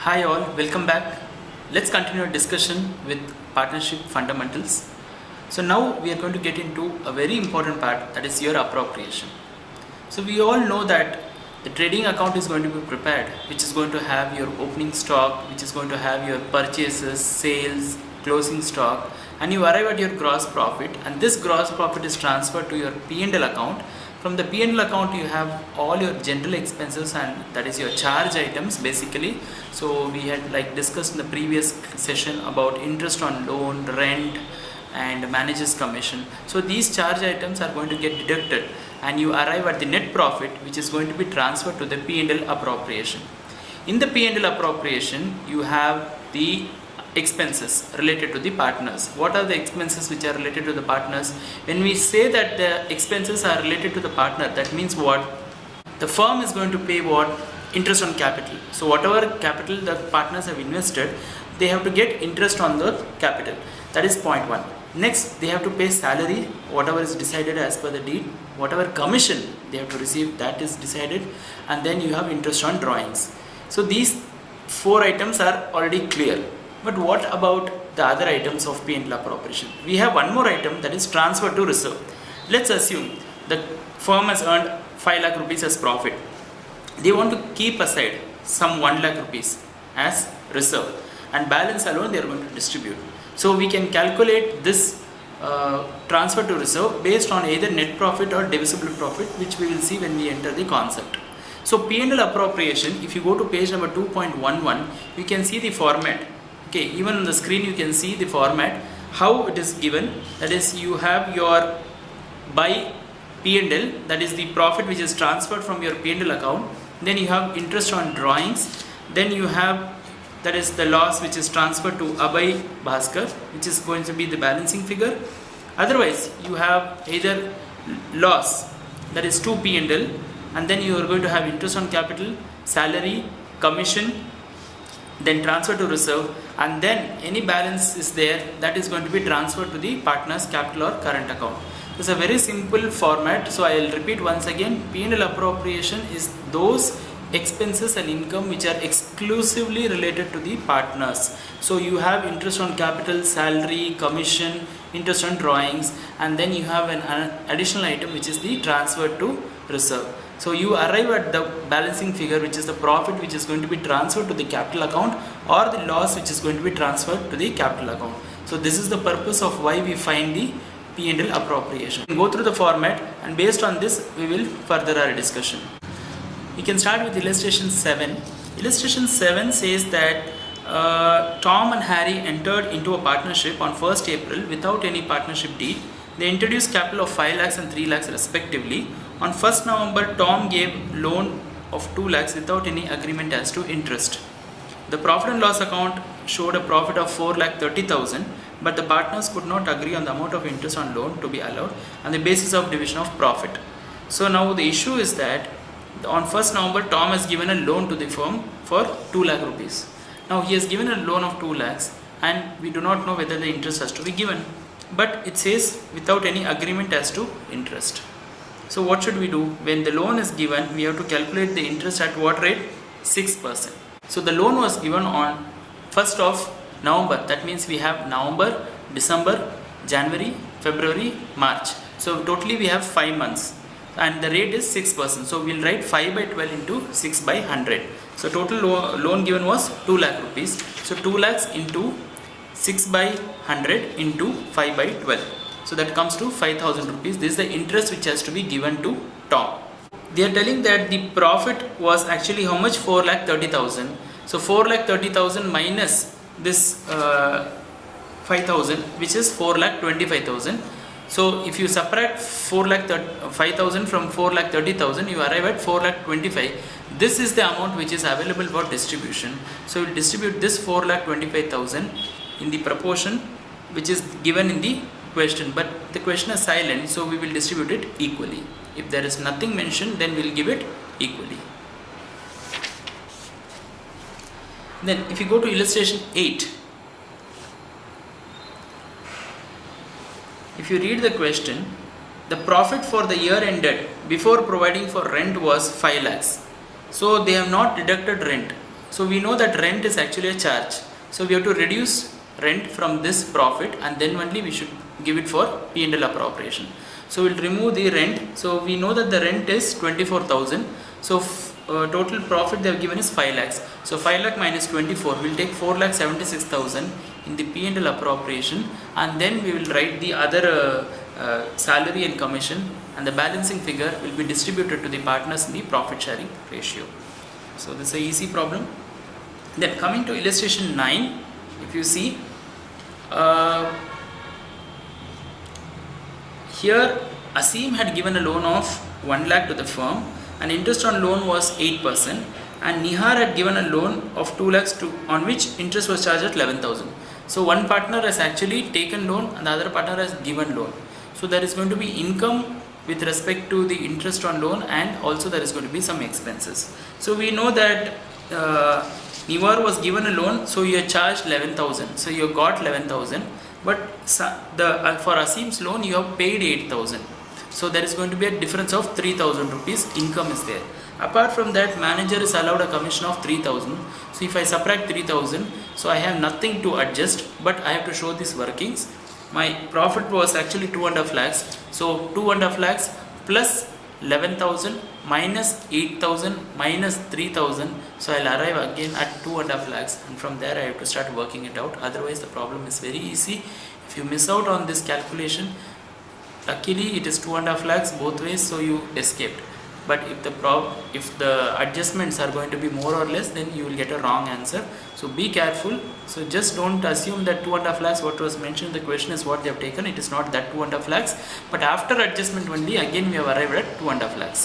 Hi all, welcome back. Let's continue our discussion with partnership fundamentals. So now we are going to get into a very important part, that is your appropriation. So we all know that the trading account is going to be prepared, which is going to have your opening stock, which is going to have your purchases, sales, closing stock, and you arrive at your gross profit, and this gross profit is transferred to your P&L account. From the P&L account you have all your general expenses, and that is your charge items basically. So we had discussed in the previous session about interest on loan, rent and manager's commission. So these charge items are going to get deducted and you arrive at the net profit, which is going to be transferred to the P&L appropriation. In the P&L appropriation you have the expenses related to the partners. What are the expenses which are related to the partners? When we say that the expenses are related to the partner, that means what? The firm is going to pay what? Interest on capital. So whatever capital the partners have invested, they have to get interest on the capital. That is point one. Next, they have to pay salary, whatever is decided as per the deed. Whatever commission they have to receive, that is decided, and then you have interest on drawings. So these four items are already clear. But what about the other items of P&L appropriation? We have one more item, that is transfer to reserve. Let's assume the firm has earned 5 lakh rupees as profit. They want to keep aside some 1 lakh rupees as reserve, and balance alone they are going to distribute. So we can calculate this transfer to reserve based on either net profit or divisible profit, which we will see when we enter the concept. So P&L appropriation, if you go to page number 2.11, you can see the format. Okay, even on the screen you can see the format, how it is given. That is, you have your by P&L, that is the profit which is transferred from your P&L account. Then you have interest on drawings. Then you have, that is the loss which is transferred to Abhay Bhaskar, which is going to be the balancing figure. Otherwise you have either loss, that is to P&L, and then you are going to have interest on capital, salary, commission, then transfer to reserve, and then any balance is there, that is going to be transferred to the partner's capital or current account. It's a very simple format. So I will repeat once again, P&L appropriation is those expenses and income which are exclusively related to the partners. So you have interest on capital, salary, commission, interest on drawings, and then you have an additional item which is the transfer to reserve. So you arrive at the balancing figure, which is the profit which is going to be transferred to the capital account, or the loss which is going to be transferred to the capital account. So this is the purpose of why we find the P&L appropriation. We go through the format, and based on this we will further our discussion. We can start with illustration 7. Illustration 7 says that Tom and Harry entered into a partnership on 1st April without any partnership deed. They introduced capital of 5 lakhs and 3 lakhs respectively. On 1st November, Tom gave loan of 2 lakhs without any agreement as to interest. The profit and loss account showed a profit of 4,30,000, but the partners could not agree on the amount of interest on loan to be allowed on the basis of division of profit. So now the issue is that on 1st November, Tom has given a loan to the firm for 2 lakh rupees. Now he has given a loan of 2 lakhs and we do not know whether the interest has to be given. But it says without any agreement as to interest. So what should we do? When the loan is given, we have to calculate the interest at what rate? 6%. So the loan was given on 1st of November. That means we have November, December, January, February, March. So totally we have 5 months. And the rate is 6%. So we'll write 5 by 12 into 6 by 100. So total loan given was 2 lakh rupees. So 2 lakhs into 6 by 100 into 5 by 12. So that comes to 5,000 rupees. This is the interest which has to be given to Tom. They are telling that the profit was actually how much? 4,30,000. So 4,30,000 minus this 5,000, which is 4,25,000. So if you subtract 5,000 from 4,30,000, you arrive at 4,25,000. This is the amount which is available for distribution. So we will distribute this 4,25,000 in the proportion which is given in the question, but the question is silent, so we will distribute it equally. If there is nothing mentioned, then we will give it equally. Then if you go to illustration 8, if you read the question, the profit for the year ended before providing for rent was 5 lakhs. So they have not deducted rent. So we know that rent is actually a charge. So we have to reduce rent from this profit, and then only we should give it for P&L appropriation. So we'll remove the rent. So we know that the rent is 24,000. So total profit they have given is 5 lakhs. So 5 lakh minus 24, we'll take 4,76,000 in the P&L appropriation, and then we will write the other salary and commission, and the balancing figure will be distributed to the partners in the profit sharing ratio. So this is a easy problem. Then coming to illustration 9, if you see here Asim had given a loan of 1 lakh to the firm, and interest on loan was 8%, and Nihar had given a loan of 2 lakhs on which interest was charged at 11,000. So one partner has actually taken loan and the other partner has given loan. So there is going to be income with respect to the interest on loan, and also there is going to be some expenses. So we know that Nihar was given a loan, so you are charged 11,000. So you got 11,000, but for Asim's loan you have paid 8,000. So there is going to be a difference of 3,000 rupees income is there. Apart from that, manager is allowed a commission of 3,000. So if I subtract 3,000, so I have nothing to adjust, but I have to show these workings. My profit was actually 2.5 lakhs. So 2.5 lakhs plus 11,000 minus 8,000 minus 3,000. So I'll arrive again at 2.5 lakhs, and from there I have to start working it out. Otherwise the problem is very easy. If you miss out on this calculation, luckily it is 2.5 lakhs both ways, so you escaped. But if the adjustments are going to be more or less, then you will get a wrong answer. So be careful. So just don't assume that 2.5 lakhs what was mentioned in the question is what they have taken. It is not that 2.5 lakhs, but after adjustment only again we have arrived at 2.5 lakhs.